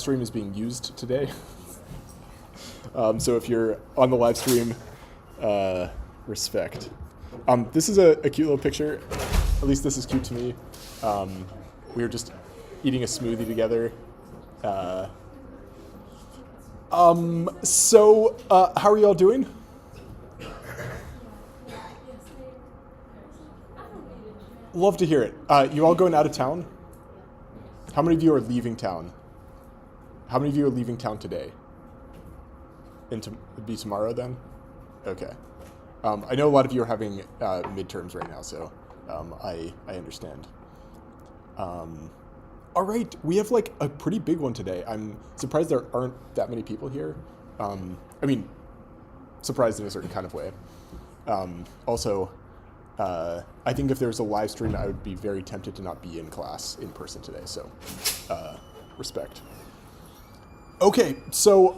stream is being used today. So if you're on the live stream, respect. This is a cute little picture. At least this is cute to me. We were just eating a smoothie together. How are y'all doing? Love to hear it. You all going out of town? How many of you are leaving town? How many of you are leaving town today? It'd be tomorrow then? Okay. I know a lot of you are having midterms right now, so I understand. All right, we have like a pretty big one today. I'm surprised there aren't that many people here. I mean, surprised in a certain kind of way. Also, I think if there was a live stream, I would be very tempted to not be in class in person today, so respect. Okay, so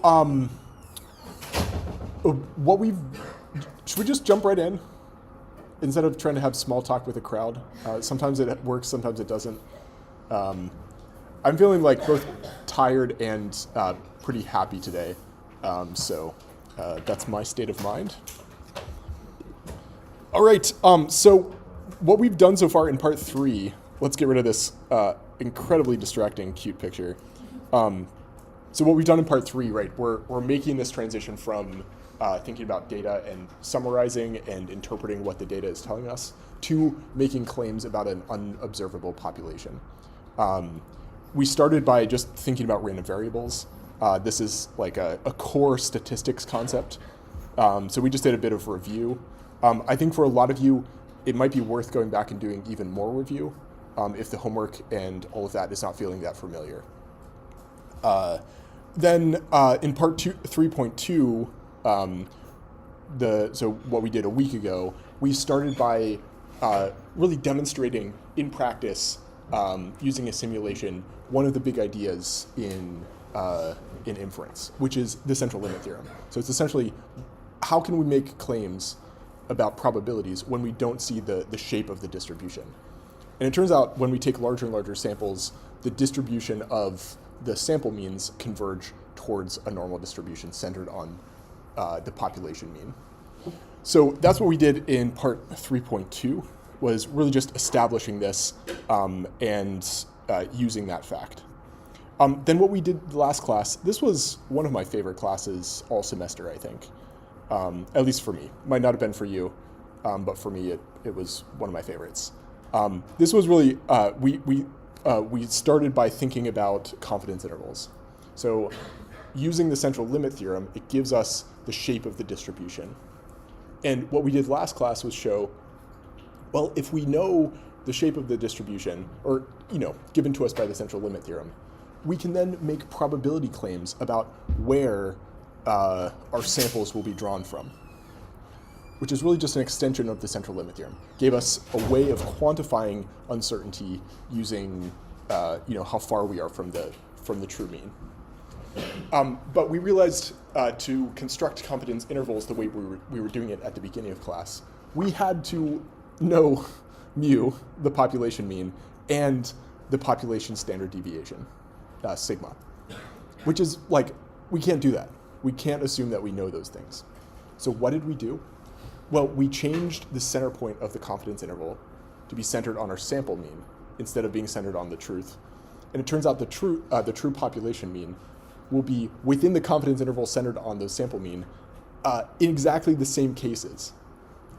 should we just jump right in instead of trying to have small talk with a crowd? Sometimes it works, sometimes it doesn't. I'm feeling like both tired and pretty happy today, so that's my state of mind. All right, so what we've done so far in part 3, let's get rid of this incredibly distracting cute picture. So what we've done in part 3, right, we're making this transition from thinking about data and summarizing and interpreting what the data is telling us to making claims about an unobservable population. We started by just thinking about random variables. This is like a core statistics concept. So we just did a bit of review. I think for a lot of you, it might be worth going back and doing even more review if the homework and all of that is not feeling that familiar. Then in part 3.2, so what we did a week ago, we started by really demonstrating in practice, using a simulation, one of the big ideas in inference, which is the central limit theorem. So it's essentially, how can we make claims about probabilities when we don't see the shape of the distribution? And it turns out when we take larger and larger samples, the distribution of the sample means converge towards a normal distribution centered on the population mean. So that's what we did in part 3.2, was really just establishing this and using that fact. Then what we did the last class, this was one of my favorite classes all semester, I think. At least for me. Might not have been for you, but for me it was one of my favorites. This was really, we started by thinking about confidence intervals. So using the central limit theorem, it gives us the shape of the distribution. And what we did last class was show, well, if we know the shape of the distribution, or given to us by the central limit theorem, we can then make probability claims about where our samples will be drawn from, which is really just an extension of the central limit theorem. Gave us a way of quantifying uncertainty using how far we are from the true mean. But we realized to construct confidence intervals the way we were doing it at the beginning of class, we had to know mu, the population mean, and the population standard deviation, sigma, which is like, we can't do that. We can't assume that we know those things. So what did we do? Well, we changed the center point of the confidence interval to be centered on our sample mean instead of being centered on the truth. And it turns out the true population mean will be within the confidence interval centered on the sample mean in exactly the same cases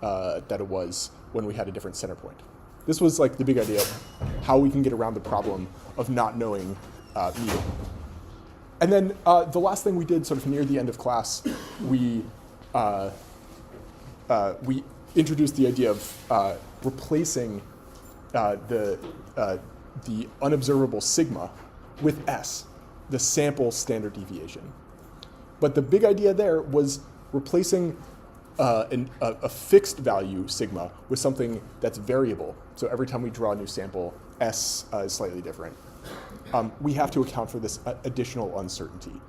that it was when we had a different center point. This was like the big idea of how we can get around the problem of not knowing mu. And then the last thing we did sort of near the end of class, we introduced the idea of replacing the unobservable sigma with S, the sample standard deviation. But the big idea there was replacing a fixed value sigma with something that's variable. So every time we draw a new sample, S is slightly different. We have to account for this additional uncertainty.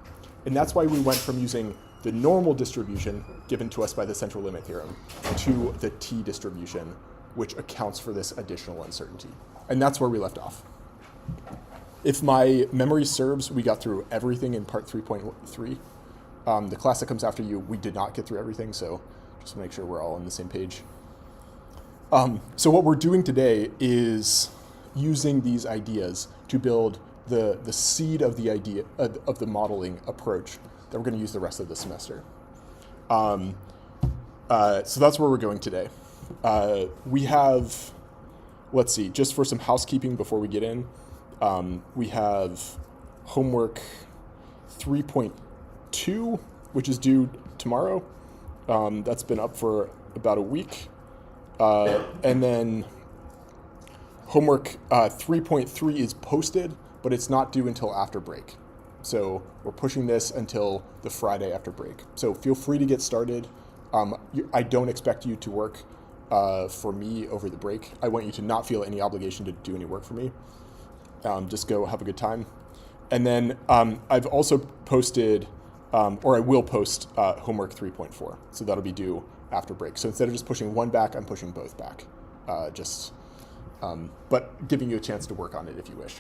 And that's why we went from using the normal distribution given to us by the central limit theorem to the t distribution, which accounts for this additional uncertainty. And that's where we left off. If my memory serves, we got through everything in part 3.3. The class that comes after you, we did not get through everything, so just make sure we're all on the same page. So what we're doing today is using these ideas to build the seed of the idea of the modeling approach that we're going to use the rest of the semester. So that's where we're going today. We have, let's see, just for some housekeeping before we get in, we have homework 3.2, which is due tomorrow. That's been up for about a week. And then homework 3.3 is posted, but it's not due until after break. So we're pushing this until the Friday after break. So feel free to get started. I don't expect you to work for me over the break. I want you to not feel any obligation to do any work for me. Just go have a good time. And then I've also posted, or I will post homework 3.4. So that'll be due after break. So instead of just pushing one back, I'm pushing both back. But giving you a chance to work on it if you wish.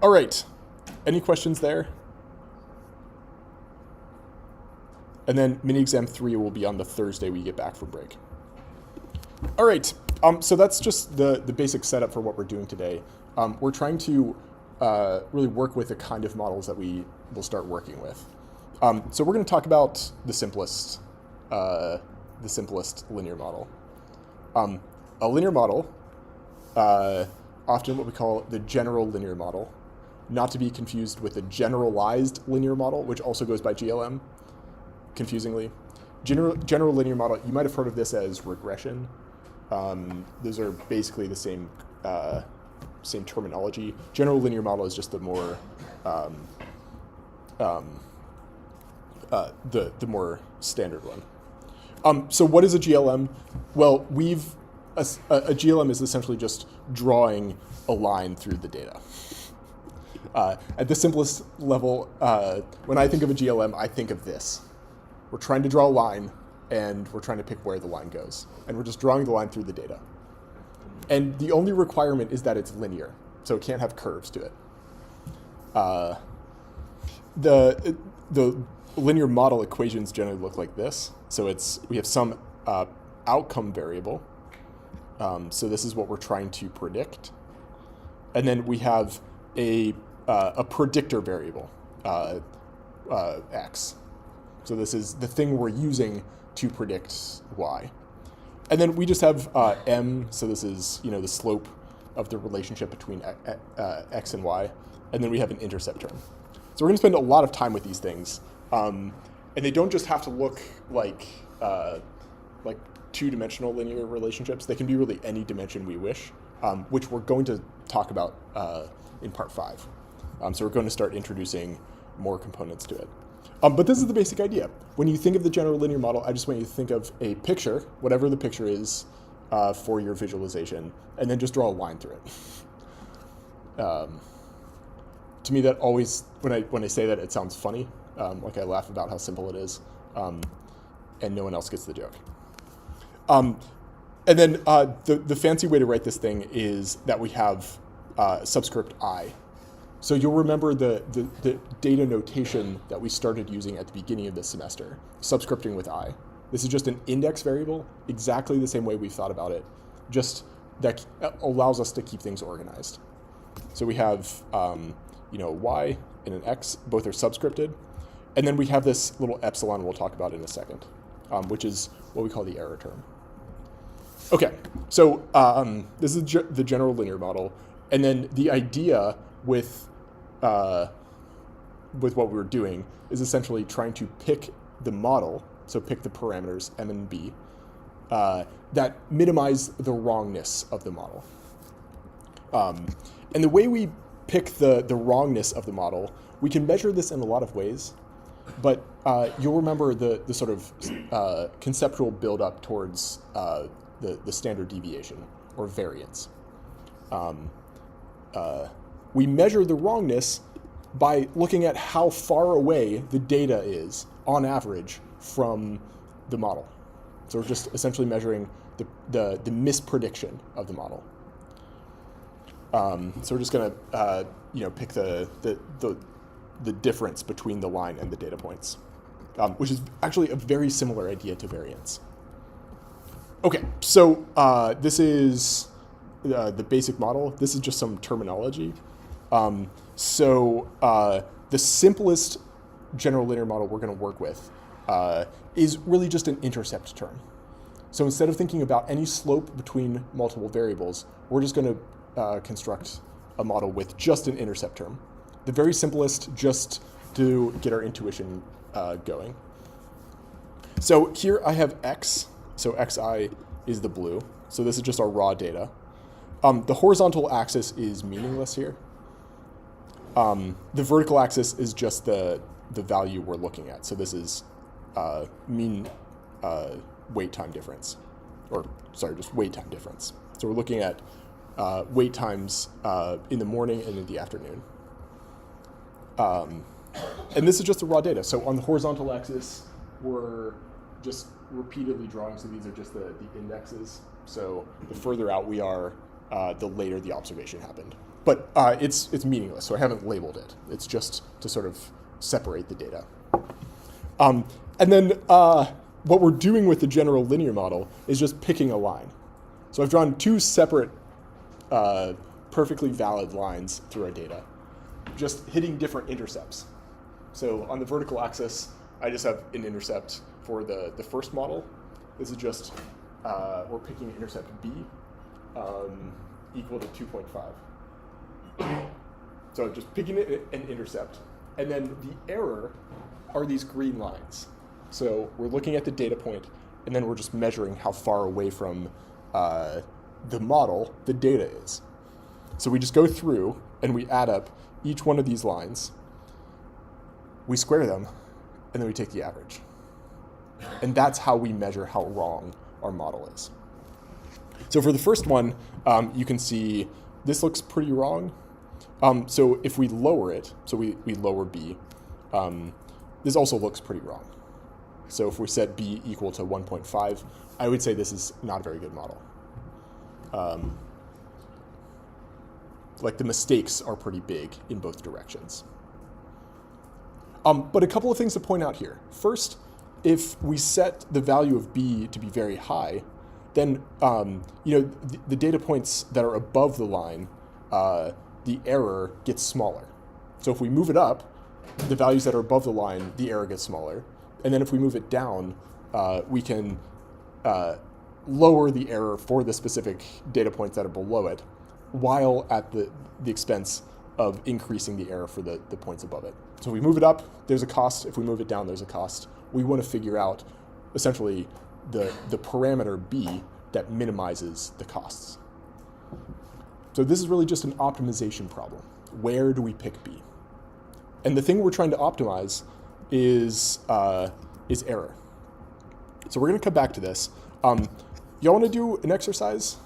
All right. Any questions there? And then mini exam 3 will be on the Thursday we get back from break. All right. So that's just the basic setup for what we're doing today. We're trying to really work with the kind of models that we will start working with. So we're going to talk about the simplest linear model. A linear model, often what we call the general linear model, not to be confused with a generalized linear model, which also goes by GLM, confusingly. General linear model, you might have heard of this as regression. Those are basically the same terminology. General linear model is just the more the more standard one. So what is a GLM? Well, a GLM is essentially just drawing a line through the data. At the simplest level, when I think of a GLM, I think of this. We're trying to draw a line, and we're trying to pick where the line goes. And we're just drawing the line through the data. And the only requirement is that it's linear, so it can't have curves to it. The linear model equations generally look like this. So we have some outcome variable. So this is what we're trying to predict. And then we have a predictor variable, x. So this is the thing we're using to predict y. And then we just have m, so this is the slope of the relationship between x and y. And then we have an intercept term. So we're going to spend a lot of time with these things. And they don't just have to look like two-dimensional linear relationships. They can be really any dimension we wish, which we're going to talk about in part 5. So we're going to start introducing more components to it. But this is the basic idea. When you think of the general linear model, I just want you to think of a picture, whatever the picture is for your visualization, and then just draw a line through it. To me, that always, when I say that, it sounds funny. Like I laugh about how simple it is, and no one else gets the joke. And then the fancy way to write this thing is that we have subscript I. So you'll remember the data notation that we started using at the beginning of this semester, subscripting with I. This is just an index variable, exactly the same way we've thought about it, just that allows us to keep things organized. So we have y and an x, both are subscripted. And then we have this little epsilon we'll talk about in a second, which is what we call the error term. Okay, so this is the general linear model. And then the idea with what we were doing is essentially trying to pick the model, so pick the parameters m and b, that minimize the wrongness of the model. And the way we pick the wrongness of the model, we can measure this in a lot of ways, but you'll remember the sort of conceptual build-up towards the standard deviation, or variance. We measure the wrongness by looking at how far away the data is, on average, from the model. So we're just essentially measuring the misprediction of the model. So we're just going to pick the difference between the line and the data points, which is actually a very similar idea to variance. Okay, so this is the basic model. This is just some terminology. The simplest general linear model we're going to work with is really just an intercept term. So instead of thinking about any slope between multiple variables, we're just going to construct a model with just an intercept term. The very simplest, just to get our intuition going. So here I have x, so xi is the blue. So this is just our raw data. The horizontal axis is meaningless here. The vertical axis is just the value we're looking at. So this is mean wait time difference, just wait time difference. So we're looking at wait times in the morning and in the afternoon. And this is just the raw data. So on the horizontal axis, we're just repeatedly drawing. So these are just the indexes. So the further out we are, the later the observation happened. But it's meaningless, so I haven't labeled it. It's just to sort of separate the data. And then what we're doing with the general linear model is just picking a line. So I've drawn two separate perfectly valid lines through our data, just hitting different intercepts. So on the vertical axis, I just have an intercept for the first model. This is just, we're picking intercept B equal to 2.5. So just picking an intercept. And then the error are these green lines. So we're looking at the data point, and then we're just measuring how far away from the model the data is. So we just go through, and we add up each one of these lines. We square them, and then we take the average. And that's how we measure how wrong our model is. So for the first one, you can see this looks pretty wrong. So if we lower it, so we lower B, this also looks pretty wrong. So if we set B equal to 1.5, I would say this is not a very good model. Like the mistakes are pretty big in both directions. But a couple of things to point out here. First, if we set the value of B to be very high, then the data points that are above the line, the error gets smaller. So if we move it up, the values that are above the line, the error gets smaller. And then if we move it down, we can lower the error for the specific data points that are below it, while at the expense of increasing the error for the points above it. So if we move it up, there's a cost. If we move it down, there's a cost. We want to figure out, essentially, the parameter B that minimizes the costs. So this is really just an optimization problem. Where do we pick B? And the thing we're trying to optimize is error. So we're going to come back to this. Y'all want to do an exercise?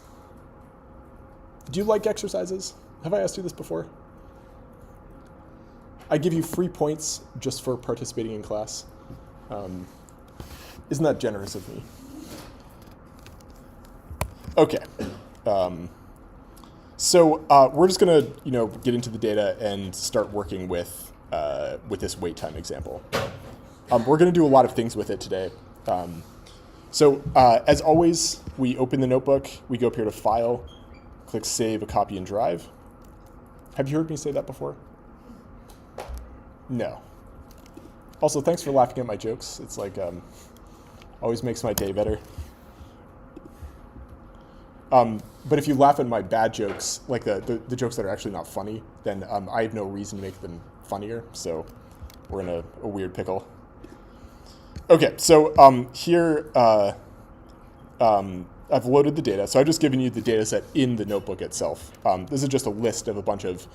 Do you like exercises? Have I asked you this before? I give you free points just for participating in class. Isn't that generous of me? Okay. So we're just going to get into the data and start working with this wait time example. We're going to do a lot of things with it today. As always, we open the notebook, we go up here to File, click Save a Copy and Drive. Have you heard me say that before? No. Also, thanks for laughing at my jokes. It's like, always makes my day better. But if you laugh at my bad jokes, like the jokes that are actually not funny, then I have no reason to make them funnier, so we're in a weird pickle. Okay, so here I've loaded the data. So I've just given you the data set in the notebook itself. This is just a list of a bunch of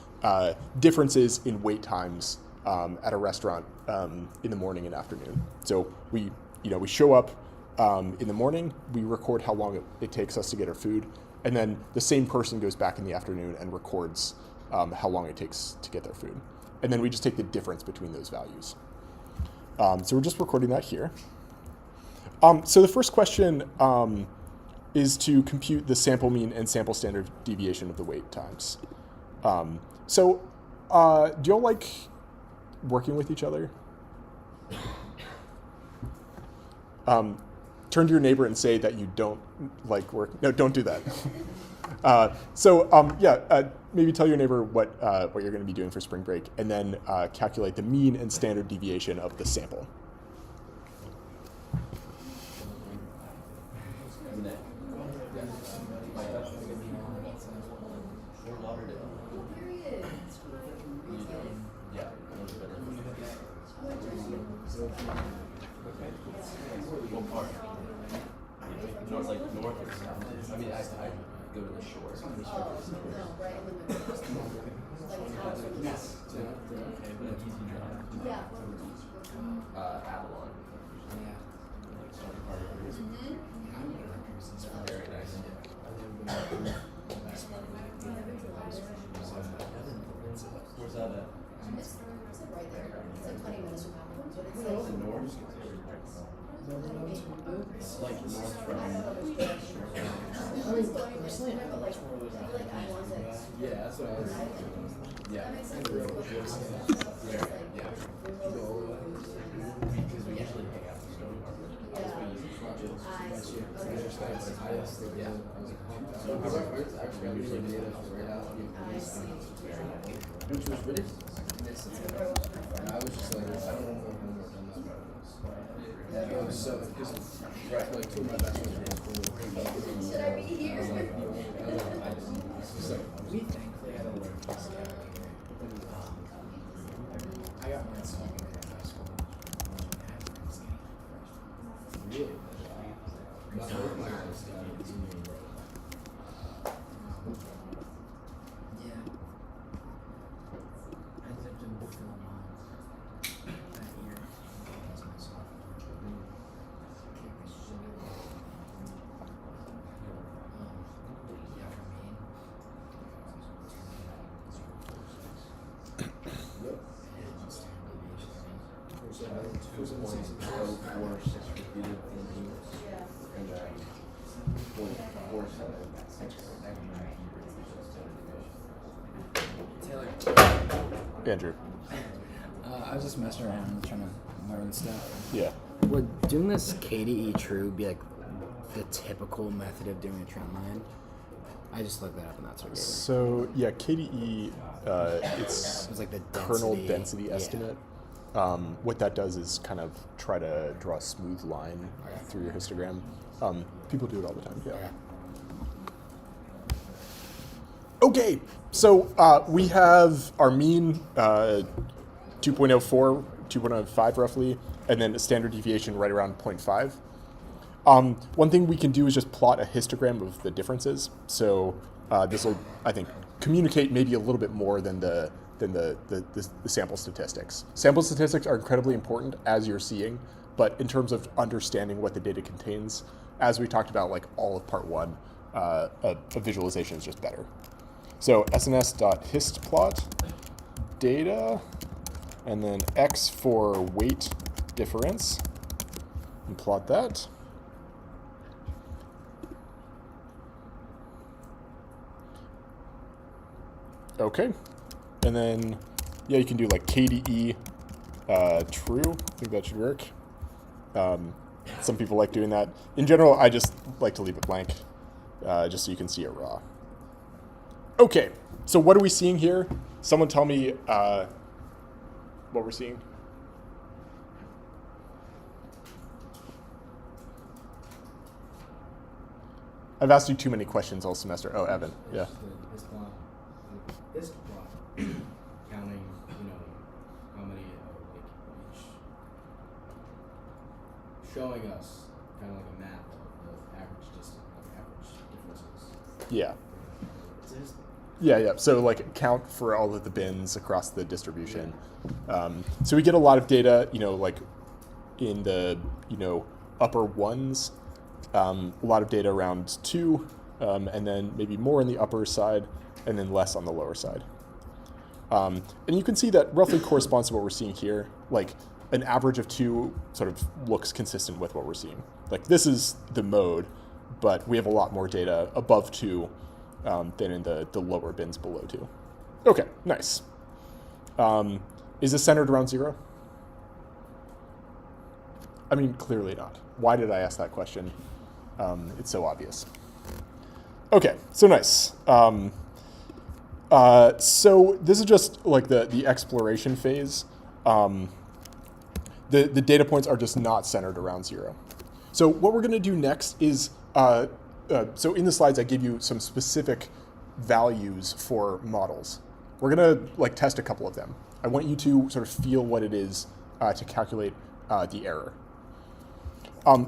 differences in wait times at a restaurant in the morning and afternoon. So we show up in the morning, we record how long it takes us to get our food, and then the same person goes back in the afternoon and records how long it takes to get their food. And then we just take the difference between those values. So we're just recording that here. So the first question is to compute the sample mean and sample standard deviation of the wait times. So, do y'all like working with each other? Turn to your neighbor and say that you don't like work. No, don't do that. Maybe tell your neighbor what you're going to be doing for spring break, and then calculate the mean and standard deviation of the sample. Andrew. I was just messing around trying to learn stuff. Yeah. Would doing this KDE true be like the typical method of doing a trend line? I just looked that up and that's what it gave me. So yeah, KDE, it's like the kernel density estimate. Yeah. What that does is kind of try to draw a smooth line through your histogram. People do it all the time. Yeah. Okay, so we have our mean 2.04, 2.05 roughly, and then a standard deviation right around 0.5. One thing we can do is just plot a histogram of the differences. So this will, I think, communicate maybe a little bit more than the sample statistics. Sample statistics are incredibly important as you're seeing, but in terms of understanding what the data contains, as we talked about, like all of part one, a visualization is just better. So sns.histplot data, and then x for weight difference, and plot that. Okay, and then, yeah, you can do like KDE true. I think that should work. Some people like doing that. In general, I just like to leave it blank, just so you can see it raw. Okay, so what are we seeing here? Someone tell me what we're seeing. I've asked you too many questions all semester. Oh, Evan, yeah. This plot, counting, how many, each, showing us kind of like a map of average distance, average differences. Yeah. Yeah. So like count for all of the bins across the distribution. So we get a lot of data, like in the, upper ones, a lot of data around 2, and then maybe more in the upper side, and then less on the lower side. And you can see that roughly corresponds to what we're seeing here. Like an average of 2 sort of looks consistent with what we're seeing. Like this is the mode, but we have a lot more data above 2 than in the lower bins below 2. Okay, nice. Is this centered around 0? I mean, clearly not. Why did I ask that question? It's so obvious. Okay, so nice. So this is just like the exploration phase. The data points are just not centered around 0. So what we're going to do next is, so in the slides I give you some specific values for models. We're going to like test a couple of them. I want you to sort of feel what it is to calculate the error.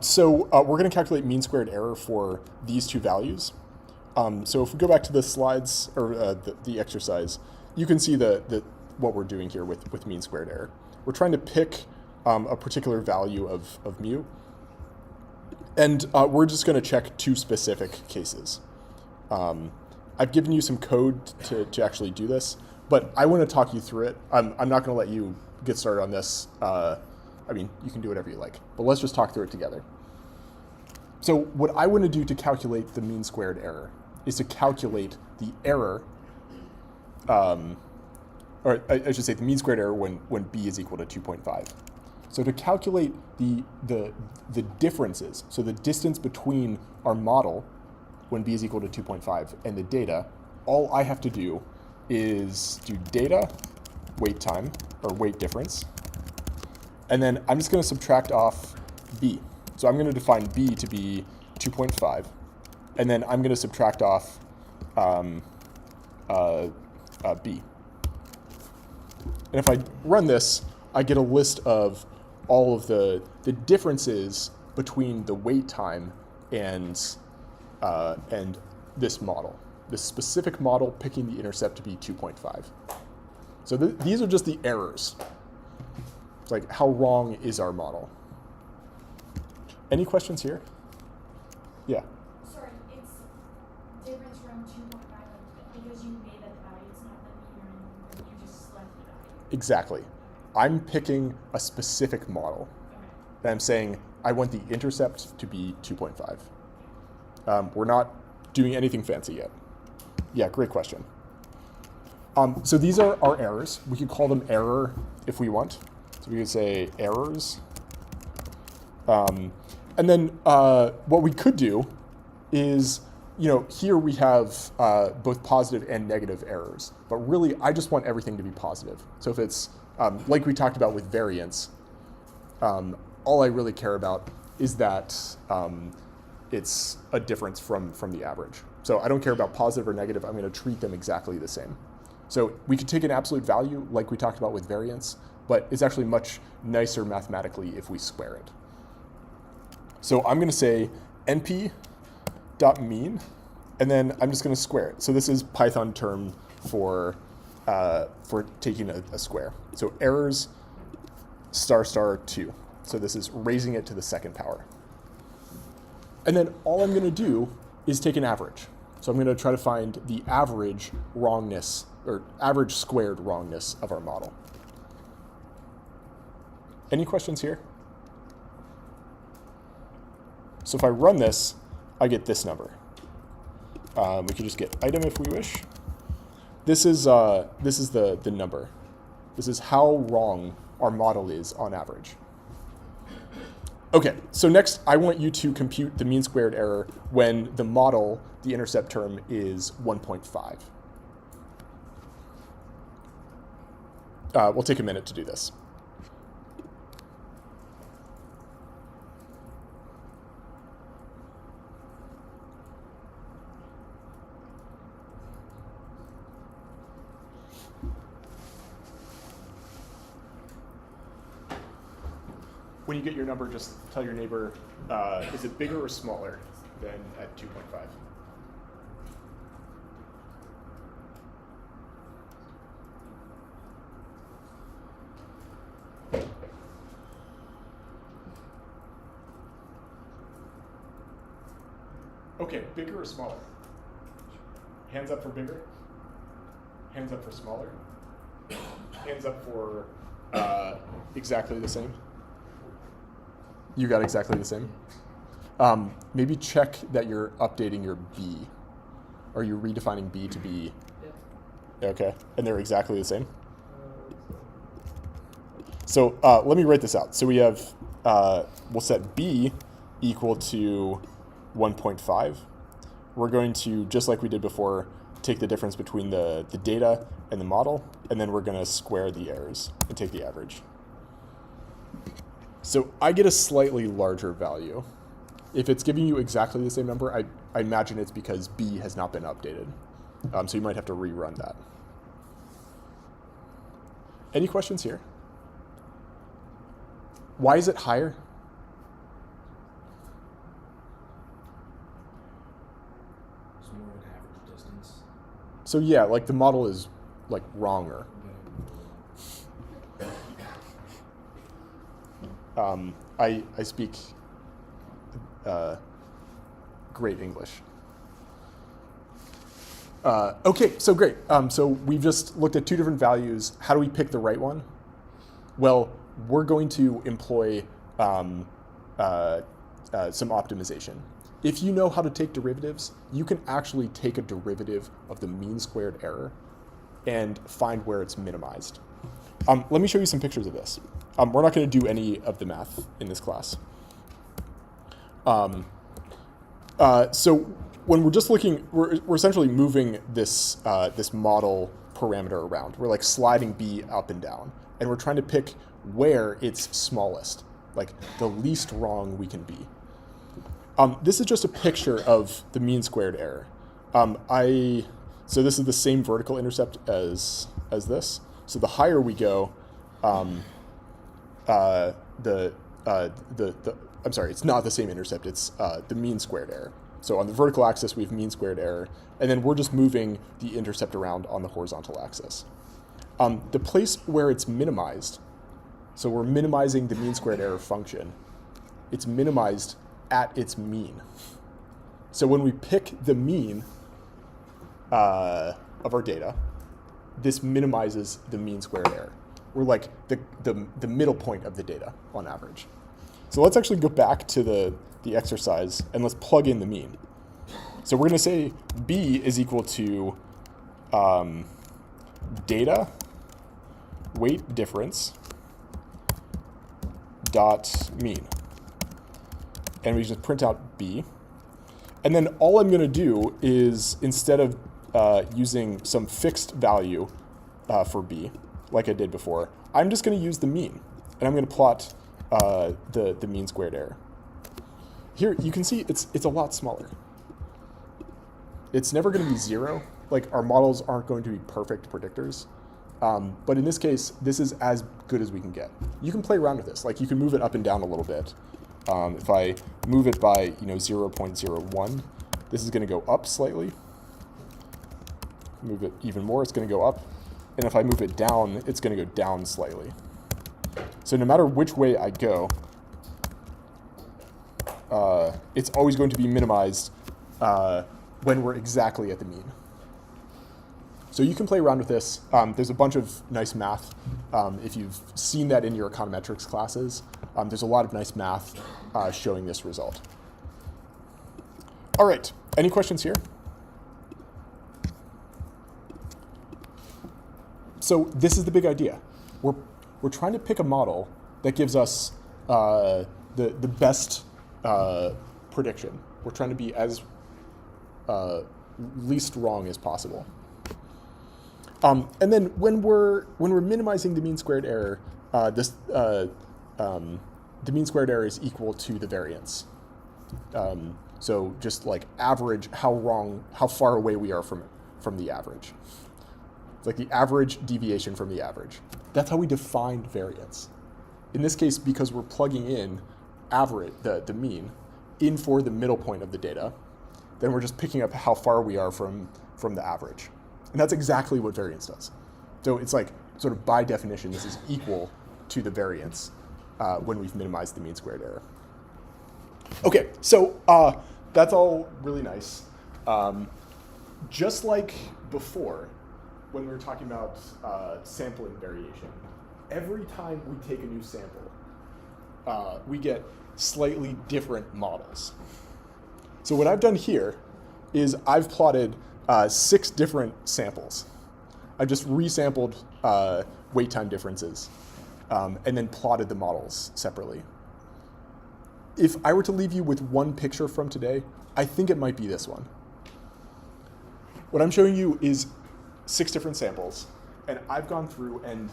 So we're going to calculate mean squared error for these two values. So if we go back to the slides or the exercise, you can see what we're doing here with mean squared error. We're trying to pick a particular value of mu, and we're just going to check two specific cases. I've given you some code to actually do this, but I want to talk you through it. I'm not going to let you get started on this. I mean, you can do whatever you like, but let's just talk through it together. So what I want to do to calculate the mean squared error is to calculate the error, or I should say the mean squared error when b is equal to 2.5. So to calculate the differences, so the distance between our model when b is equal to 2.5 and the data, all I have to do is do data, wait time, or wait difference, and then I'm just going to subtract off b. So I'm going to define b to be 2.5, and then I'm going to subtract off b. And if I run this, I get a list of all of the differences between the wait time and this model, this specific model picking the intercept to be 2.5. So these are just the errors. It's like, how wrong is our model? Any questions here? Yeah. Sorry, it's difference from 2.5 because you made that value. It's not that you just selected the value. Exactly. I'm picking a specific model. Okay. And I'm saying I want the intercept to be 2.5. We're not doing anything fancy yet. Yeah, great question. So these are our errors. We could call them error if we want. So we could say errors. And then what we could do is, here we have both positive and negative errors. But really, I just want everything to be positive. So if it's, like we talked about with variance, all I really care about is that it's a difference from the average. So I don't care about positive or negative. I'm going to treat them exactly the same. So we could take an absolute value like we talked about with variance, but it's actually much nicer mathematically if we square it. So I'm going to say np.mean, and then I'm just going to square it. So this is Python term for taking a square. So errors star 2. So this is raising it to the second power. And then all I'm going to do is take an average. So I'm going to try to find the average wrongness, or average squared wrongness of our model. Any questions here? So if I run this, I get this number. We could just get item if we wish. This is the number. This is how wrong our model is on average. Okay, so next I want you to compute the mean squared error when the model, the intercept term, is 1.5. We'll take a minute to do this. When you get your number, just tell your neighbor, is it bigger or smaller than at 2.5? Okay, bigger or smaller? Hands up for bigger. Hands up for smaller. Hands up for exactly the same. You got exactly the same. Maybe check that you're updating your B. Are you redefining B to be? Yep. Okay, and they're exactly the same. So let me write this out. So we have, we'll set b equal to 1.5. We're going to, just like we did before, take the difference between the data and the model, and then we're going to square the errors and take the average. So I get a slightly larger value. If it's giving you exactly the same number, I imagine it's because b has not been updated. So you might have to rerun that. Any questions here? Why is it higher? It's more of an average distance. So yeah, like the model is like wronger. I speak great English. Okay, so great. So we've just looked at two different values. How do we pick the right one? Well, we're going to employ some optimization. If you know how to take derivatives, you can actually take a derivative of the mean squared error and find where it's minimized. Let me show you some pictures of this. We're not going to do any of the math in this class. So when we're just looking, we're essentially moving this, this model parameter around. We're like sliding b up and down, and we're trying to pick where it's smallest, like the least wrong we can be. This is just a picture of the mean squared error. So this is the same vertical intercept as this. So the higher we go, I'm sorry, it's not the same intercept, it's the mean squared error. So on the vertical axis, we have mean squared error, and then we're just moving the intercept around on the horizontal axis. The place where it's minimized, so we're minimizing the mean squared error function, it's minimized at its mean. So when we pick the mean of our data, this minimizes the mean squared error. We're like the middle point of the data on average. So let's actually go back to the exercise and let's plug in the mean. So we're going to say b is equal to data weight difference dot mean. And we just print out b. And then all I'm going to do is, instead of using some fixed value for b, like I did before, I'm just going to use the mean. And I'm going to plot the mean squared error. Here you can see it's a lot smaller. It's never going to be 0. Like, our models aren't going to be perfect predictors. But in this case, this is as good as we can get. You can play around with this. Like, you can move it up and down a little bit. If I move it by 0.01, this is going to go up slightly. Move it even more, it's going to go up. And if I move it down, it's going to go down slightly. So no matter which way I go, it's always going to be minimized when we're exactly at the mean. So you can play around with this. There's a bunch of nice math. If you've seen that in your econometrics classes, there's a lot of nice math showing this result. All right, any questions here? So this is the big idea. We're trying to pick a model that gives us the best prediction. We're trying to be as least wrong as possible. And then when we're minimizing the mean squared error, the mean squared error is equal to the variance. So just like average how far away we are from the average. It's like the average deviation from the average. That's how we define variance. In this case, because we're plugging in average, the mean, in for the middle point of the data, then we're just picking up how far we are from the average. And that's exactly what variance does. So it's like, sort of by definition, this is equal to the variance when we've minimized the mean squared error. Okay, so that's all really nice. Just like before, when we were talking about sampling variation, every time we take a new sample, we get slightly different models. So what I've done here is I've plotted 6 different samples. I just resampled wait time differences and then plotted the models separately. If I were to leave you with one picture from today, I think it might be this one. What I'm showing you is 6 different samples, and I've gone through and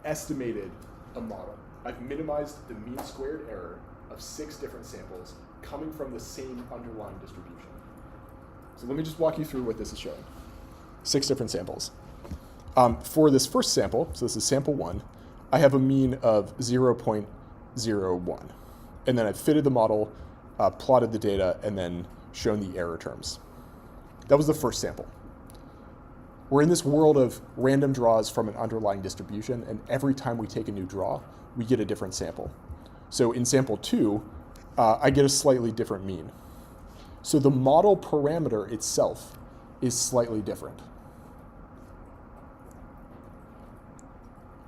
estimated a model. I've minimized the mean squared error of 6 different samples coming from the same underlying distribution. So let me just walk you through what this is showing. 6 different samples. For this first sample, so this is sample 1, I have a mean of 0.01. And then I've fitted the model, plotted the data, and then shown the error terms. That was the first sample. We're in this world of random draws from an underlying distribution, and every time we take a new draw, we get a different sample. So in sample 2, I get a slightly different mean. So the model parameter itself is slightly different.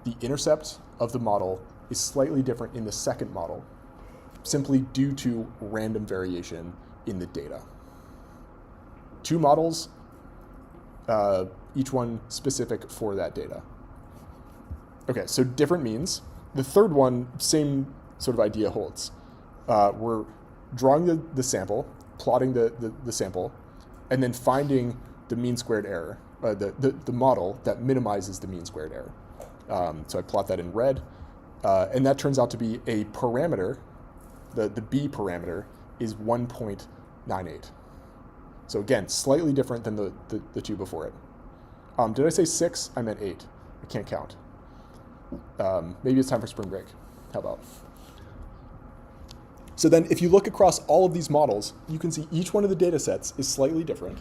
The intercept of the model is slightly different in the second model, simply due to random variation in the data. 2 models, each one specific for that data. Okay, so different means. The third one, same sort of idea holds. We're drawing the sample, plotting the sample, and then finding the mean squared error, the model that minimizes the mean squared error. So I plot that in red, and that turns out to be a parameter. The B parameter is 1.98. So again, slightly different than the 2 before it. Did I say 6? I meant 8. I can't count. Maybe it's time for spring break. How about? So then if you look across all of these models, you can see each one of the data sets is slightly different.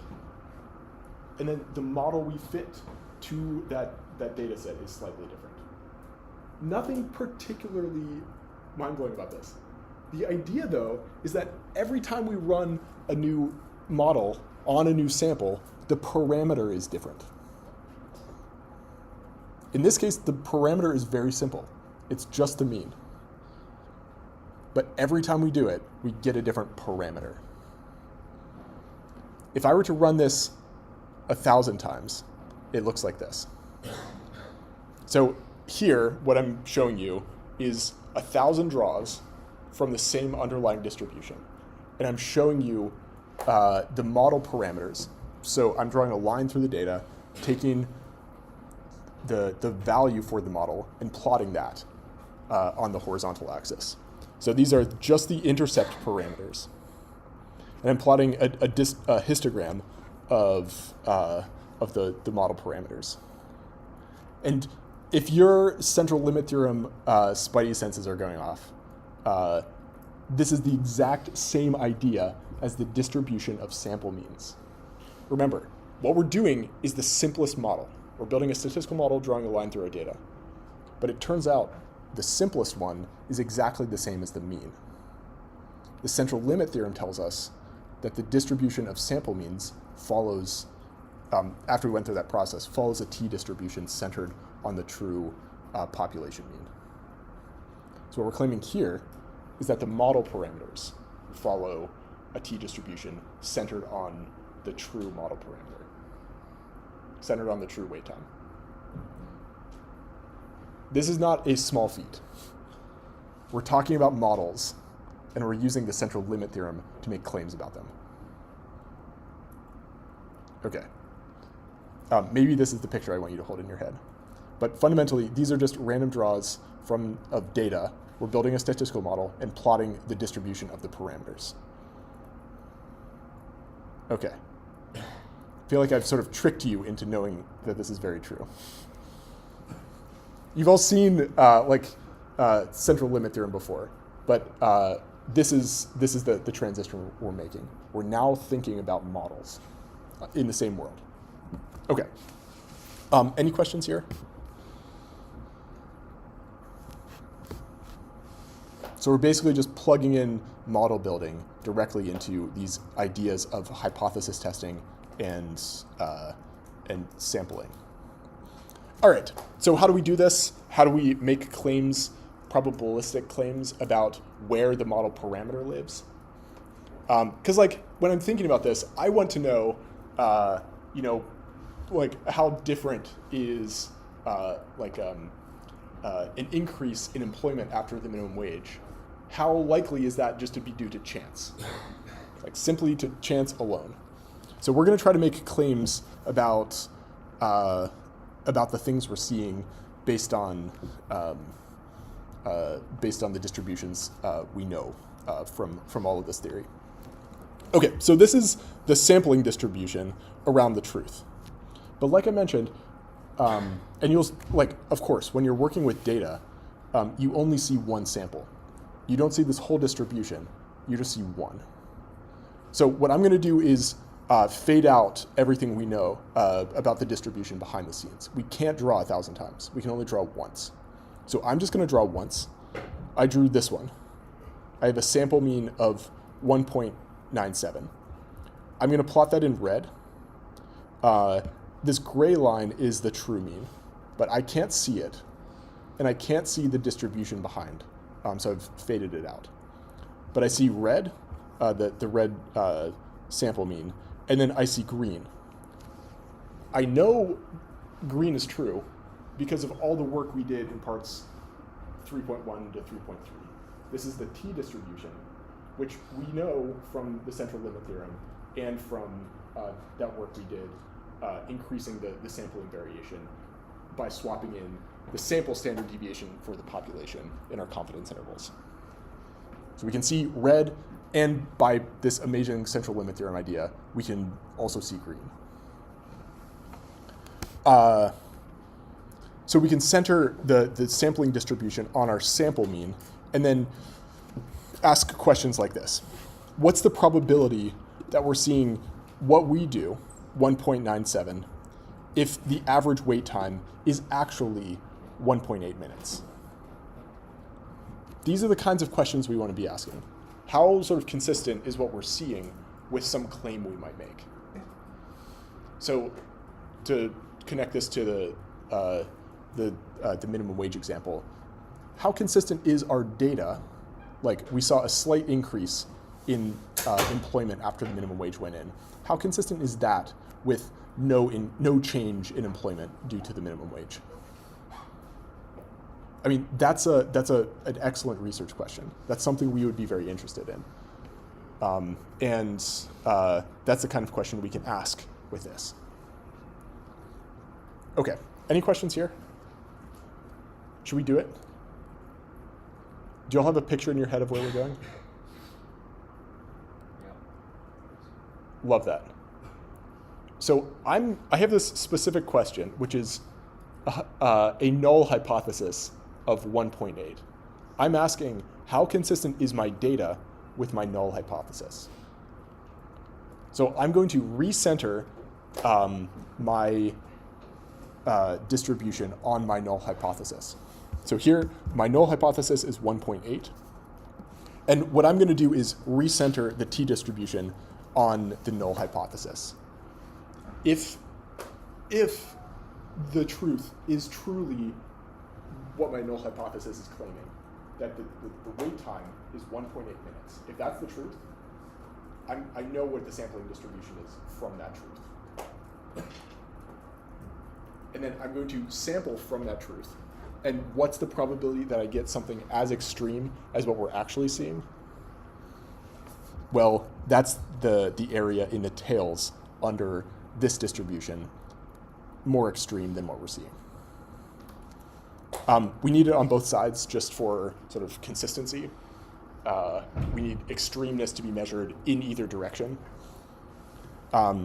And then the model we fit to that data set is slightly different. Nothing particularly mind-blowing about this. The idea, though, is that every time we run a new model on a new sample, the parameter is different. In this case, the parameter is very simple. It's just the mean. But every time we do it, we get a different parameter. If I were to run this 1,000 times, it looks like this. So here, what I'm showing you is 1,000 draws from the same underlying distribution. And I'm showing you the model parameters. So I'm drawing a line through the data, taking the value for the model and plotting that on the horizontal axis. So these are just the intercept parameters. And I'm plotting a histogram of the model parameters. And if your central limit theorem spidey senses are going off, this is the exact same idea as the distribution of sample means. Remember, what we're doing is the simplest model. We're building a statistical model, drawing a line through our data. But it turns out the simplest one is exactly the same as the mean. The central limit theorem tells us that the distribution of sample means follows, after we went through that process, follows a t-distribution centered on the true population mean. So what we're claiming here is that the model parameters follow a t-distribution centered on the true model parameter, centered on the true wait time. This is not a small feat. We're talking about models, and we're using the central limit theorem to make claims about them. Okay. Maybe this is the picture I want you to hold in your head. But fundamentally, these are just random draws of data. We're building a statistical model and plotting the distribution of the parameters. Okay. I feel like I've sort of tricked you into knowing that this is very true. You've all seen central limit theorem before, but this is the transition we're making. We're now thinking about models in the same world. Okay. Any questions here? So we're basically just plugging in model building directly into these ideas of hypothesis testing and sampling. All right, so how do we do this? How do we make claims, probabilistic claims about where the model parameter lives? Because when I'm thinking about this, I want to know, how different is an increase in employment after the minimum wage? How likely is that just to be due to chance? Like simply to chance alone. So we're going to try to make claims about the things we're seeing based on the distributions we know from all of this theory. Okay, so this is the sampling distribution around the truth. But like I mentioned, and you'll, of course, when you're working with data, you only see one sample. You don't see this whole distribution, you just see one. So what I'm gonna do is fade out everything we know about the distribution behind the scenes. We can't draw 1,000 times, we can only draw once. So I'm just gonna draw once. I drew this one. I have a sample mean of 1.97. I'm gonna plot that in red. This gray line is the true mean, but I can't see it, and I can't see the distribution behind, so I've faded it out. But I see red, the red sample mean, and then I see green. I know green is true because of all the work we did in parts 3.1 to 3.3. This is the t distribution, which we know from the central limit theorem and from that work we did increasing the sampling variation by swapping in the sample standard deviation for the population in our confidence intervals. So we can see red, and by this amazing central limit theorem idea, we can also see green. So we can center the sampling distribution on our sample mean, and then ask questions like this. What's the probability that we're seeing what we do, 1.97, if the average wait time is actually 1.8 minutes? These are the kinds of questions we want to be asking. How sort of consistent is what we're seeing with some claim we might make? So to connect this to the minimum wage example, how consistent is our data? Like, we saw a slight increase in employment after the minimum wage went in. How consistent is that with no change in employment due to the minimum wage? I mean, that's an excellent research question. That's something we would be very interested in. And that's the kind of question we can ask with this. Okay, any questions here? Should we do it? Do you all have a picture in your head of where we're going? Love that. So I have this specific question, which is a null hypothesis of 1.8. I'm asking, how consistent is my data with my null hypothesis? So I'm going to recenter my distribution on my null hypothesis. So here, my null hypothesis is 1.8. And what I'm going to do is recenter the t distribution on the null hypothesis. If the truth is truly what my null hypothesis is claiming, that the wait time is 1.8 minutes, if that's the truth, I know what the sampling distribution is from that truth. And then I'm going to sample from that truth. And what's the probability that I get something as extreme as what we're actually seeing? Well, that's the area in the tails under this distribution, more extreme than what we're seeing. We need it on both sides just for sort of consistency. We need extremeness to be measured in either direction.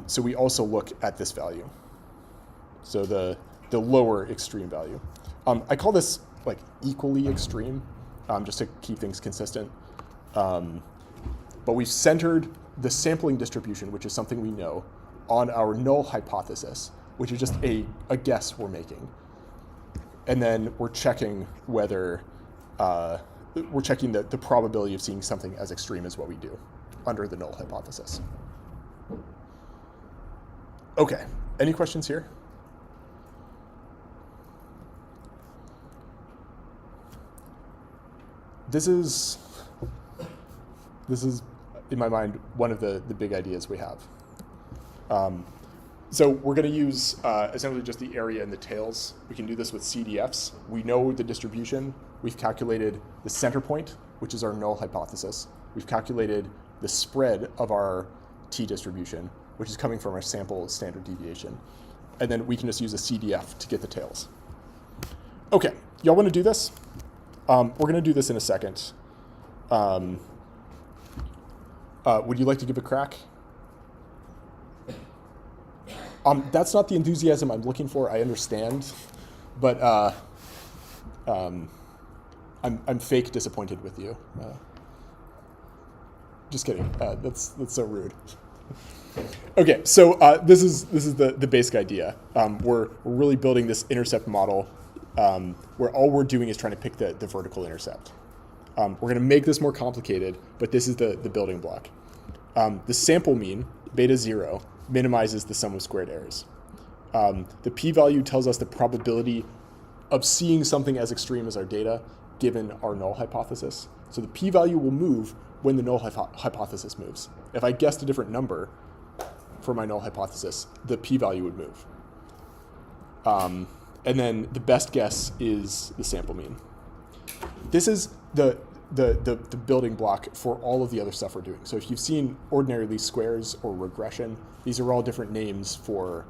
So we also look at this value. So the lower extreme value. I call this like equally extreme, just to keep things consistent. But we've centered the sampling distribution, which is something we know, on our null hypothesis, which is just a guess we're making. And then we're checking whether, we're checking the probability of seeing something as extreme as what we do under the null hypothesis. Okay, any questions here? This is, in my mind, one of the big ideas we have. So we're going to use essentially just the area and the tails. We can do this with CDFs. We know the distribution. We've calculated the center point, which is our null hypothesis. We've calculated the spread of our t-distribution, which is coming from our sample standard deviation. And then we can just use a CDF to get the tails. Okay, y'all want to do this? We're going to do this in a second. Would you like to give a crack? That's not the enthusiasm I'm looking for, I understand, but I'm fake disappointed with you. Just kidding. That's so rude. Okay, so this is the basic idea. We're really building this intercept model where all we're doing is trying to pick the vertical intercept. We're going to make this more complicated, but this is the building block. The sample mean, beta 0, minimizes the sum of squared errors. The p-value tells us the probability of seeing something as extreme as our data given our null hypothesis. So the p-value will move when the null hypothesis moves. If I guessed a different number for my null hypothesis, the p-value would move. And then the best guess is the sample mean. This is the building block for all of the other stuff we're doing. So if you've seen ordinary least squares or regression, these are all different names for,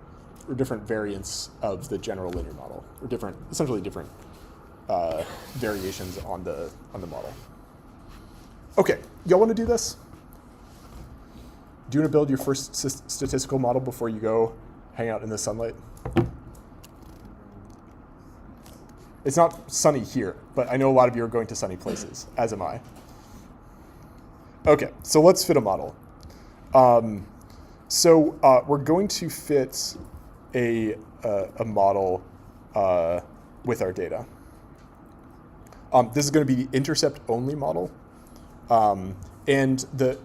or different variants of the general linear model, or essentially different variations on the model. Okay, y'all want to do this? Do you want to build your first statistical model before you go hang out in the sunlight? It's not sunny here, but I know a lot of you are going to sunny places, as am I. Okay, so let's fit a model. We're going to fit a model with our data. This is going to be the intercept-only model. And the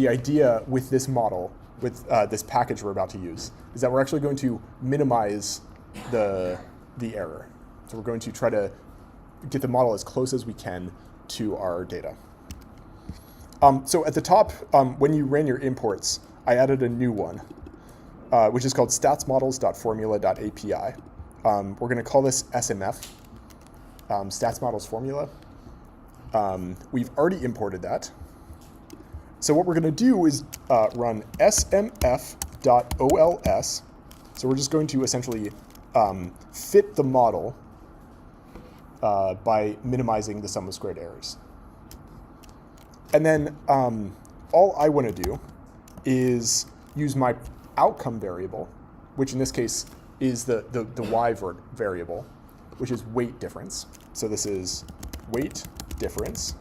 idea with this model, with this package we're about to use, is that we're actually going to minimize the error. So we're going to try to get the model as close as we can to our data. So at the top, when you ran your imports, I added a new one, which is called statsmodels.formula.api. We're going to call this SMF, stats models formula. We've already imported that. So what we're going to do is run smf.ols. So we're just going to essentially fit the model by minimizing the sum of squared errors. And then all I want to do is use my outcome variable, which in this case is the y variable, which is weight difference. So this is weight difference.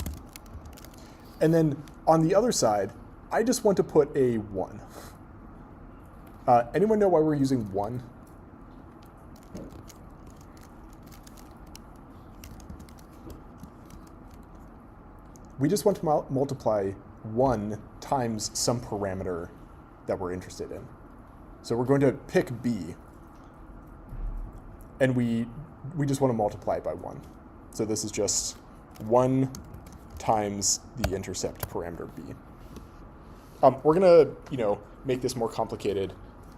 And then on the other side, I just want to put a 1. Anyone know why we're using 1? We just want to multiply 1 times some parameter that we're interested in. So we're going to pick b, and we just want to multiply it by 1. So this is just 1 times the intercept parameter b. We're going to make this more complicated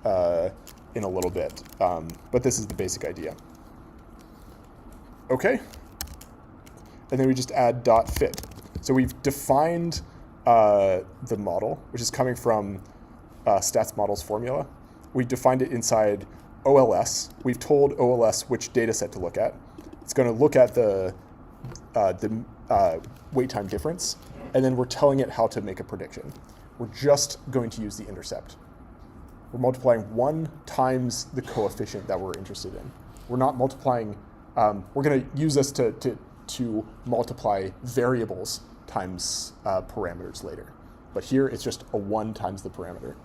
in a little bit, but this is the basic idea. Okay, and then we just add dot fit. So we've defined the model, which is coming from stats models formula. We defined it inside OLS. We've told OLS which data set to look at. It's going to look at the wait time difference, and then we're telling it how to make a prediction. We're just going to use the intercept. We're multiplying 1 times the coefficient that we're interested in. We're not multiplying, we're going to use this to multiply variables times parameters later. But here it's just a 1 times the parameter.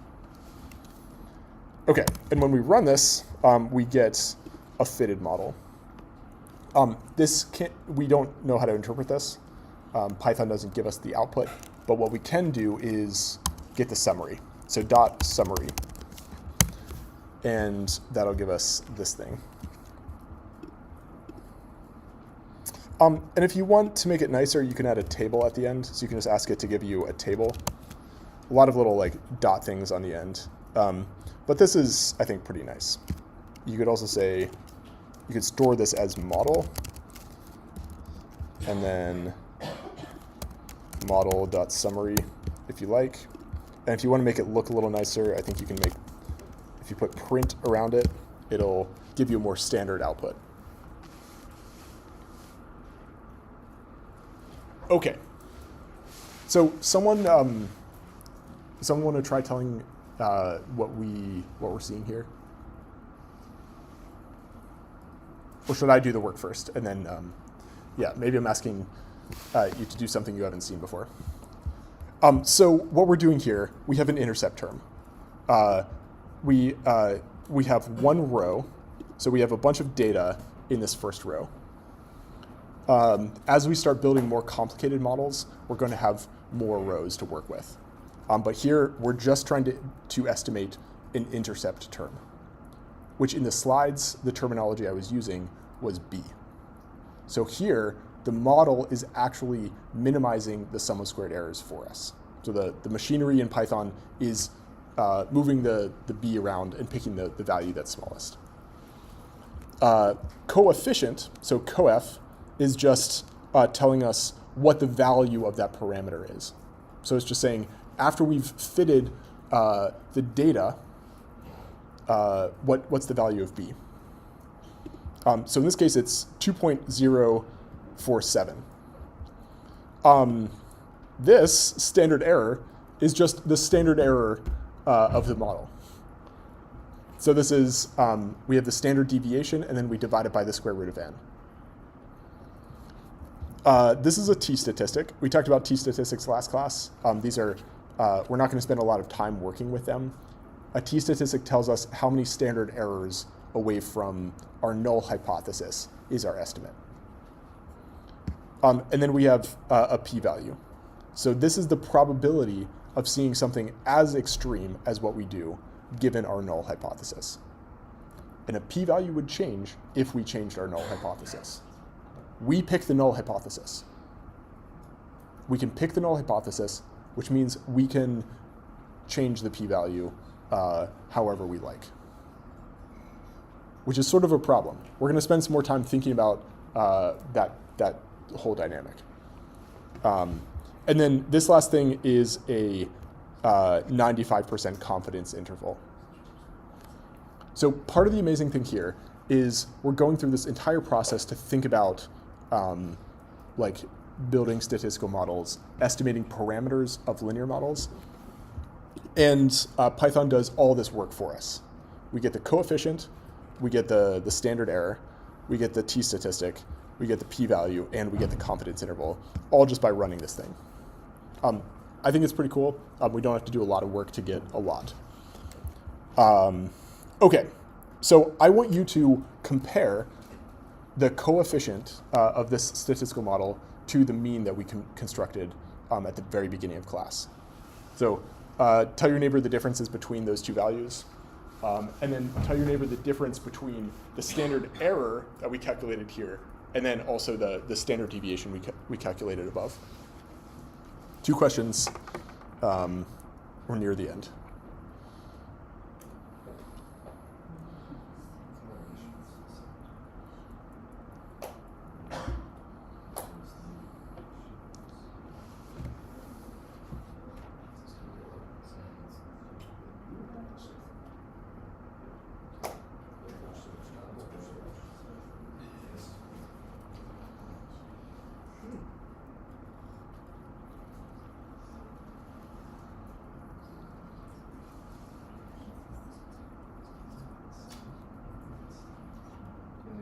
Okay, and when we run this, we get a fitted model. We don't know how to interpret this. Python doesn't give us the output, but what we can do is get the summary. So dot summary, and that'll give us this thing. And if you want to make it nicer, you can add a table at the end. So you can just ask it to give you a table. A lot of little dot things on the end But this is, I think, pretty nice. You could also say, you could store this as model, and then model.summary if you like. And if you want to make it look a little nicer, I think you can make, if you put print around it, it'll give you a more standard output. Okay. So someone want to try telling what we're seeing here? Or should I do the work first? And then, yeah, maybe I'm asking you to do something you haven't seen before. So what we're doing here, we have an intercept term. We have one row, so we have a bunch of data in this first row. As we start building more complicated models, we're going to have more rows to work with. But here, we're just trying to estimate an intercept term, which in the slides, the terminology I was using was B. So here, the model is actually minimizing the sum of squared errors for us. So the machinery in Python is moving the B around and picking the value that's smallest. Coefficient, so coef, is just telling us what the value of that parameter is. So it's just saying, after we've fitted the data, what's the value of B? So in this case, it's 2.047. This standard error is just the standard error of the model. So this is, we have the standard deviation, and then we divide it by the square root of n. This is a t-statistic. We talked about t-statistics last class. These are, we're not going to spend a lot of time working with them. A t-statistic tells us how many standard errors away from our null hypothesis is our estimate. And then we have a p-value. So this is the probability of seeing something as extreme as what we do, given our null hypothesis. And a p-value would change if we changed our null hypothesis. We pick the null hypothesis. We can pick the null hypothesis, which means we can change the p-value however we like, which is sort of a problem. We're going to spend some more time thinking about that whole dynamic. And then this last thing is a 95% confidence interval. So part of the amazing thing here is we're going through this entire process to think about like building statistical models, estimating parameters of linear models. And Python does all this work for us. We get the coefficient, we get the standard error, we get the t-statistic, we get the p-value, and we get the confidence interval, all just by running this thing. I think it's pretty cool. We don't have to do a lot of work to get a lot. Okay, so I want you to compare the coefficient of this statistical model to the mean that we constructed at the very beginning of class. So tell your neighbor the differences between those two values, and then tell your neighbor the difference between the standard error that we calculated here and then also the standard deviation we calculated above. 2 questions. We're near the end.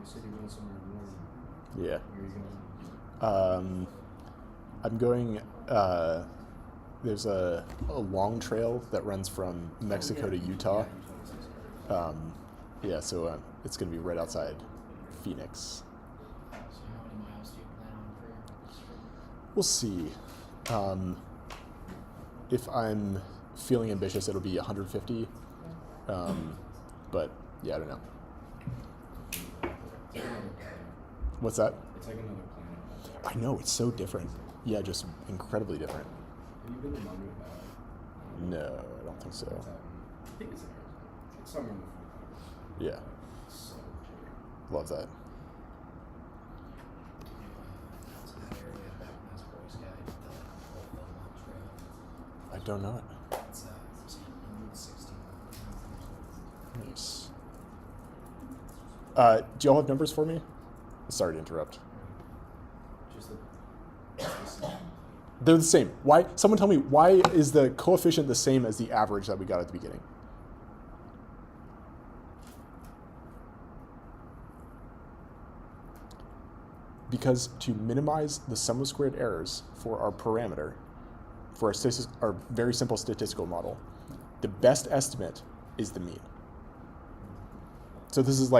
Said you went somewhere warm. Yeah. Where are you going? I'm going, there's a long trail that runs from Mexico to Utah. Yeah, so it's going to be right outside Phoenix. So how many miles do you plan on for this trip? We'll see. If I'm feeling ambitious, it'll be 150. But yeah, I don't know. What's that? It's like another planet. I know, it's so different. Yeah, just incredibly different. Have you been to Mummy Valley? No, I don't think so. It's I think it's in Arizona. It's somewhere in the 45. Yeah, So love that. That's that area back when I was a Boy Scout, the whole Belmont Trail. I don't know it. It's 16. Nice. Do y'all have numbers for me? Sorry to interrupt. just the They're the same. Why? Someone tell me, why is the coefficient the same as the average that we got at the beginning? Because to minimize the sum of squared errors for our parameter, for our very simple statistical model, the best estimate is the mean. So this is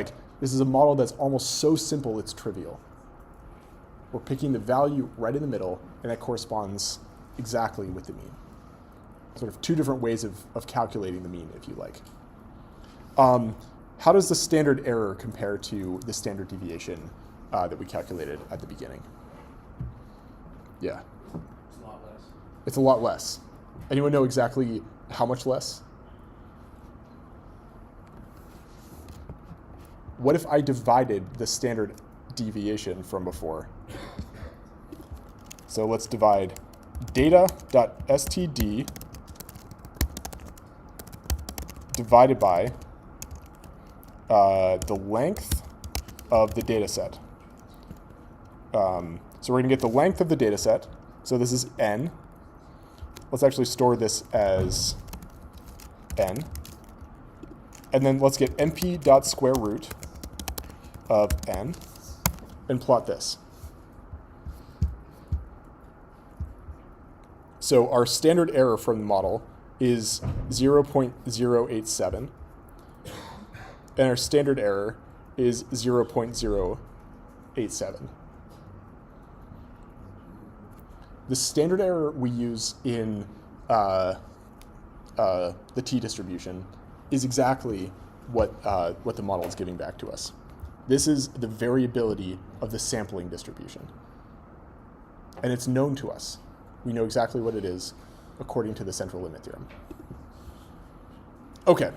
a model that's almost so simple it's trivial. We're picking the value right in the middle, and that corresponds exactly with the mean. Sort of two different ways of calculating the mean, if you like. How does the standard error compare to the standard deviation that we calculated at the beginning? Yeah. It's a lot less. It's a lot less. Anyone know exactly how much less? What if I divided the standard deviation from before? So let's divide data.std divided by the length of the data set. So we're going to get the length of the data set. So this is n. Let's actually store this as n. And then let's get np.square root of n and plot this. So our standard error from the model is 0.087, and our standard error is 0.087. The standard error we use in the t distribution is exactly what the model is giving back to us. This is the variability of the sampling distribution. And it's known to us. We know exactly what it is according to the central limit theorem. Okay,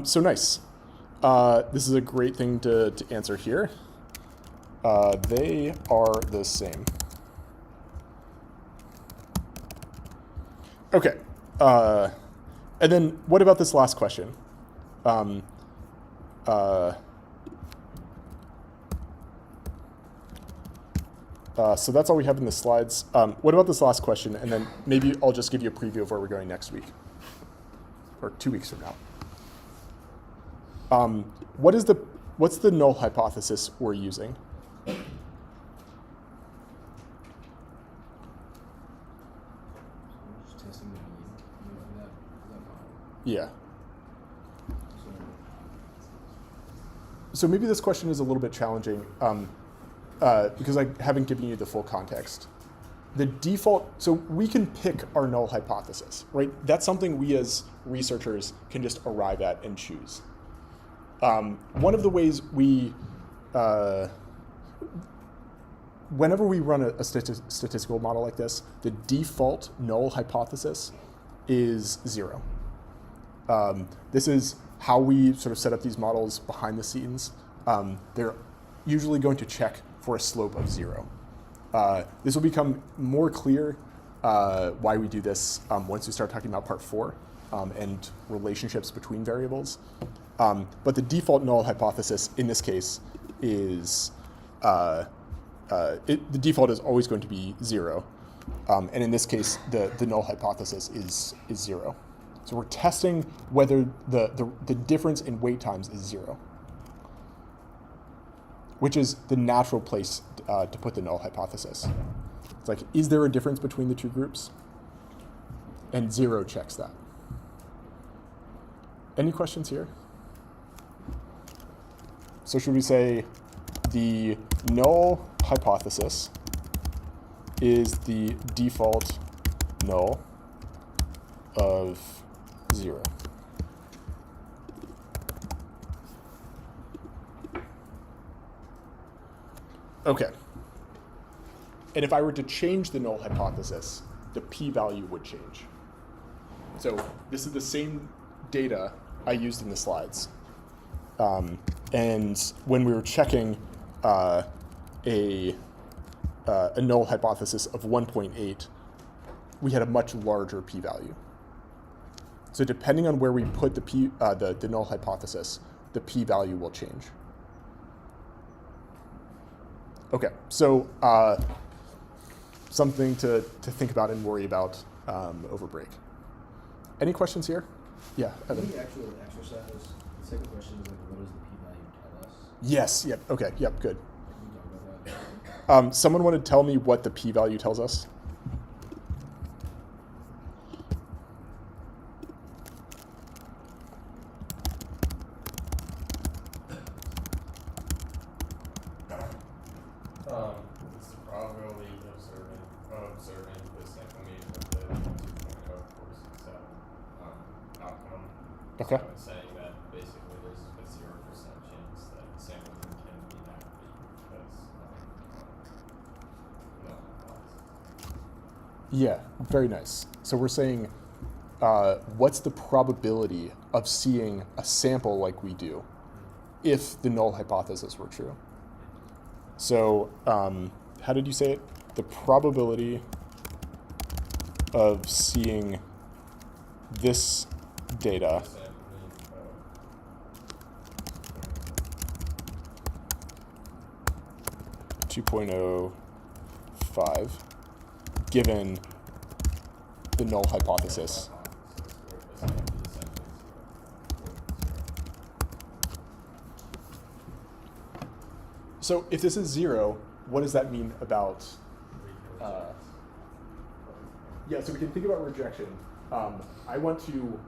so nice. This is a great thing to answer here. They are the same. Okay, and then what about this last question? So that's all we have in the slides. What about this last question? And then maybe I'll just give you a preview of where we're going next week, or 2 weeks from now. What's the null hypothesis we're using? Just testing the mean. That model. Yeah. So So maybe this question is a little bit challenging because I haven't given you the full context. The default, so we can pick our null hypothesis, right? That's something we as researchers can just arrive at and choose. One of the ways we, whenever we run a statistical model like this, the default null hypothesis is 0. This is how we sort of set up these models behind the scenes. They're usually going to check for a slope of 0. This will become more clear why we do this once we start talking about part 4 and relationships between variables. But the default null hypothesis in this case is, the default is always going to be 0. And in this case, the null hypothesis is 0. So we're testing whether the difference in wait times is 0, which is the natural place to put the null hypothesis. It's like, is there a difference between the two groups? And 0 checks that. Any questions here? So should we say the null hypothesis is the default null of 0? Okay. And if I were to change the null hypothesis, the p-value would change. So this is the same data I used in the slides. And when we were checking a null hypothesis of 1.8, we had a much larger p-value. So depending on where we put the null hypothesis, the p-value will change. Okay, so something to think about and worry about over break. Any questions here? Yeah, Evan. The actual exercise, the second question is like, what does the p-value tell us? Yes, yep, okay, yep, good. Can we talk about that? Someone want to tell me what the p-value tells us? It's the probability of observing the sample mean of the 2.0 outcome. Okay. So it's saying that basically there's a 0% chance that samples can be accurate because no hypothesis. Yeah, very nice. So we're saying, what's the probability of seeing a sample like we do if the null hypothesis were true? So how did you say it? The probability of seeing this data The sample mean 2.05 given the null hypothesis. where the sample is essentially 0. So if this is 0, what does that mean about yeah, so we can think about rejection. I want to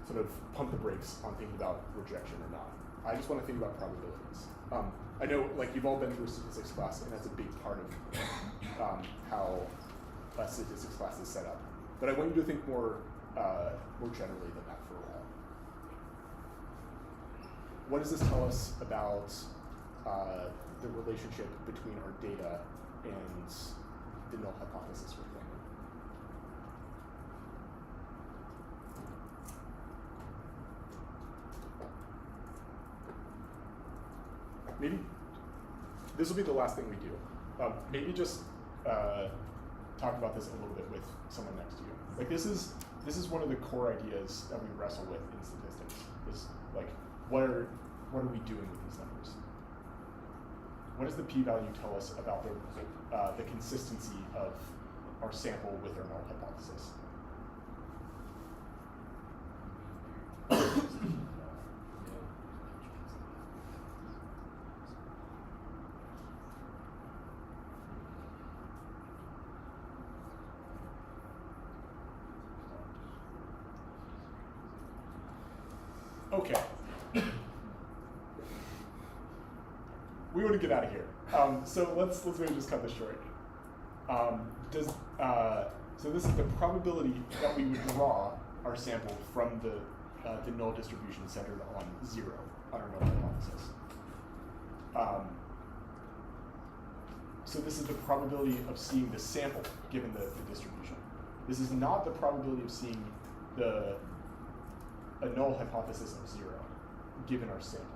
sort of pump the brakes on thinking about rejection or not. I just want to think about probabilities. I know, like, you've all been through a statistics class, and that's a big part of how a statistics class is set up. But I want you to think more generally than that for a while. What does this tell us about the relationship between our data and the null hypothesis we're claiming? Maybe this will be the last thing we do. Maybe just talk about this a little bit with someone next to you. Like this is one of the core ideas that we wrestle with in statistics. Is like what are we doing with these numbers? What does the p-value tell us about the consistency of our sample with our null hypothesis? Okay. We want to get out of here. So let's maybe just cut this short. So this is the probability that we would draw our sample from the null distribution centered on 0 on our null hypothesis. So this is the probability of seeing the sample given the distribution. This is not the probability of seeing a null hypothesis of 0 given our sample.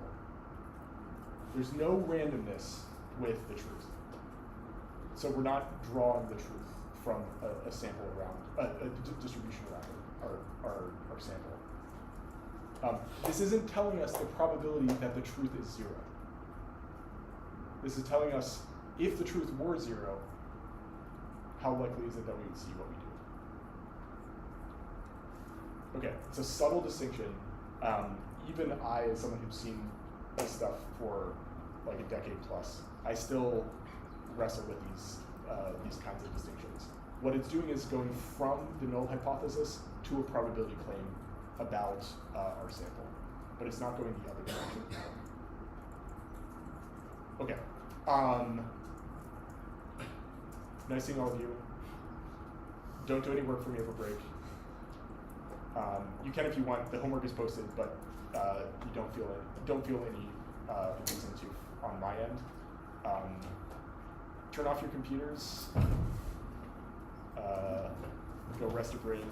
There's no randomness with the truth. So we're not drawing the truth from a sample around, a distribution around our sample. This isn't telling us the probability that the truth is 0. This is telling us if the truth were 0, how likely is it that we would see what we do? Okay, it's a subtle distinction. Even I, as someone who's seen this stuff for like a decade plus, I still wrestle with these kinds of distinctions. What it's doing is going from the null hypothesis to a probability claim about our sample, but it's not going the other direction. Okay. Nice seeing all of you. Don't do any work for me over break. You can if you want. The homework is posted, but you don't feel any reason to on my end. Turn off your computers. Go rest your brain.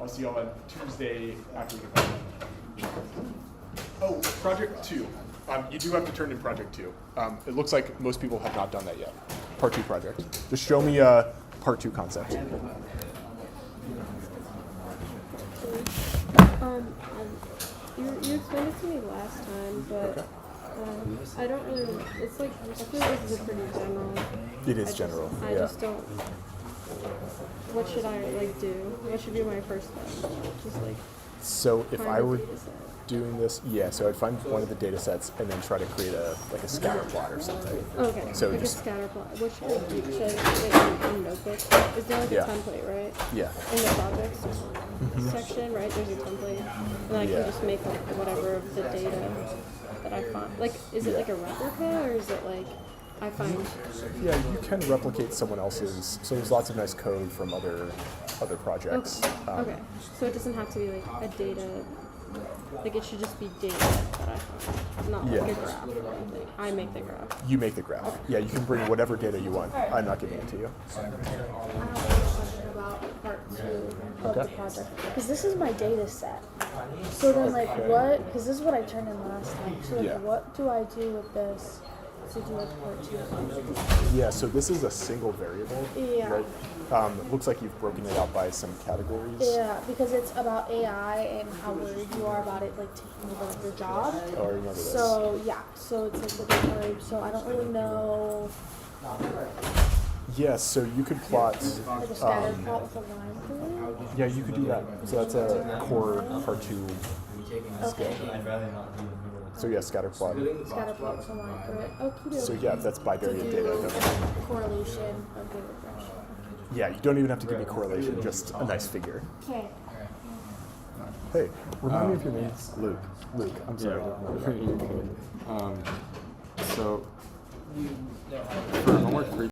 I'll see y'all on Tuesday after we get back. Oh, project 2. You do have to turn in project 2. It looks like most people have not done that yet. Part 2 project. Just show me part 2 concept. You explained it to me last time, but I don't really. It's like I feel like this is a pretty general. It is general. I just don't. What should I like do? What should be my first step? Just like. So if find I a were data set. doing this, so I'd find one of the data sets and then try to create a scatter plot or something. Okay. So like just- a scatter plot. What should I do? Should I do it in notebook? Is there like Yeah. a template, right? Yeah. In the projects section, right? There's a template, and I Yeah. can just make like whatever of the data that I find. Like, is it Yeah. like a replica or is it like I find? Yeah, you can replicate someone else's. So there's lots of nice code from other projects. Okay. So it doesn't have to be like a data. Like it should just be data that I find, not like Yeah. a graph or anything. I make the graph. You make the graph. Yeah, you can bring whatever data you want. I'm not giving it to you. I have a question about part 2 of the Okay. project. Because this is my data set. So then, like, what? Because this is what I turned in last time. So, like, Yeah. what do I do with this to do with part 2? Yeah, so this is a single variable. Yeah. Right? It looks like you've broken it out by some categories. Yeah, because it's about AI and how worried you are about it, like, taking over your job. Oh, I remember this. So, yeah. So it's like the different. So I don't really know. Yeah, so you could plot. Like a scatter plot with a line through it. Yeah, you could do that. So that's a core part 2 Okay. So yeah, scatter plot. Scatter plot with a line through it. Okay. So yeah, that's bivariate data. Correlation of the regression. Yeah, you don't even have to give me correlation, just a nice figure. Okay. Hey, remind me of your name. Luke. Luke, I'm sorry. So, for homework 3.